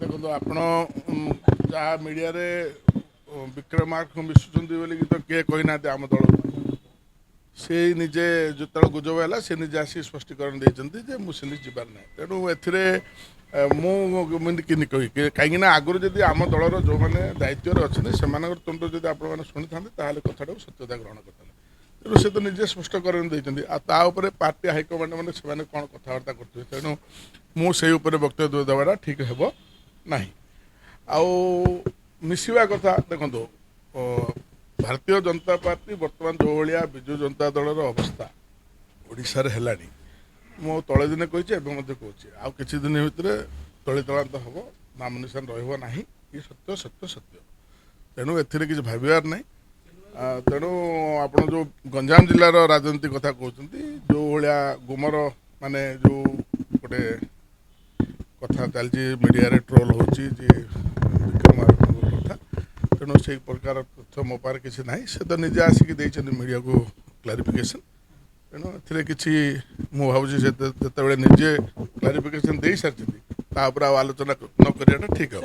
ଦେଖନ୍ତୁ ଆପଣ ଯାହା ମିଡ଼ିଆରେ ବିକ୍ରମାର୍କ ମିଶୁଛନ୍ତି ବୋଲିକି ତ କିଏ କହିନାହାନ୍ତି ଆମ ଦଳରୁ ସେ ନିଜେ ଯେତେବେଳେ ଗୁଜବ ହେଲା ସେ ନିଜେ ଆସି ସ୍ପଷ୍ଟୀକରଣ ଦେଇଛନ୍ତି ଯେ ମୁଁ ସେମିତି ଯିବାର ନାହିଁ। ତେଣୁ ଏଥିରେ ମୁଁ ଏମିତି କିନି କହିବି କାହିଁକିନା ଆଗରୁ ଯଦି ଆମ ଦଳର ଯେଉଁମାନେ ଦାୟିତ୍ୱରେ ଅଛନ୍ତି ସେମାନଙ୍କର ତୁଣ୍ଡରୁ ଯଦି ଆପଣମାନେ ଶୁଣିଥାନ୍ତେ ତାହେଲେ କଥାଟାକୁ ସତ୍ୟତା ଗ୍ରହଣ କରିଥାନ୍ତେ। ତେଣୁ ସେ ତ ନିଜେ ସ୍ପଷ୍ଟୀକରଣ ଦେଇଛନ୍ତି ଆଉ ତା ଉପରେ ପାର୍ଟି ହାଇକମାଣ୍ଡ ମାନେ ସେମାନେ କ'ଣ କଥାବାର୍ତ୍ତା କରୁଥିବେ। ତେଣୁ ମୁଁ ସେଇ ଉପରେ ବକ୍ତବ୍ୟ ଦେବାଟା ଠିକ୍ ହେବ ନାହିଁ। ଆଉ ମିଶିବା କଥା ଦେଖନ୍ତୁ ଭାରତୀୟ ଜନତା ପାର୍ଟି ବର୍ତ୍ତମାନ ଯେଉଁ ଭଳିଆ ବିଜୁ ଜନତା ଦଳର ଅବସ୍ଥା ଓଡ଼ିଶାରେ ହେଲାଣି ମୁଁ ତଳେ ଦିନେ କହିଛି ଏବେ ମଧ୍ୟ କହୁଛି ଆଉ କିଛି ଦିନ ଭିତରେ ତଳିତଳାନ୍ତ ହେବ ନାମନିଶାନ ରହିବ ନାହିଁ। ଇଏ ସତ୍ୟ ସତ୍ୟ ସତ୍ୟ। ତେଣୁ ଏଥିରେ କିଛି ଭାବିବାର ନାହିଁ। ତେଣୁ ଆପଣ ଯେଉଁ ଗଞ୍ଜାମ ଜିଲ୍ଲାର ରାଜନୀତି କଥା କହୁଛନ୍ତି ଯେଉଁ ଭଳିଆ ଗୁମର ମାନେ ଯେଉଁ ଗୋଟେ କଥା ଚାଲିଛି ମିଡ଼ିଆରେ ଟ୍ରୋଲ୍ ହେଉଛି ଯେ ବିକ୍ରମାର୍କଙ୍କ କଥା। ତେଣୁ ସେଇ ପ୍ରକାର ତଥ୍ୟ ମୋ ପାଖରେ କିଛି ନାହିଁ। ସେ ତ ନିଜେ ଆସିକି ଦେଇଛନ୍ତି ମିଡ଼ିଆକୁ କ୍ଲାରିଫିକେସନ୍। ତେଣୁ ଏଥିରେ କିଛି ମୁଁ ଭାବୁଛି ସେ ଯେତେବେଳେ ନିଜେ କ୍ଲାରିଫିକେସନ୍ ଦେଇସାରିଛନ୍ତି ତା ଉପରେ ଆଉ ଆଲୋଚନା ନ କରିବାଟା ଠିକ୍ ହେବ।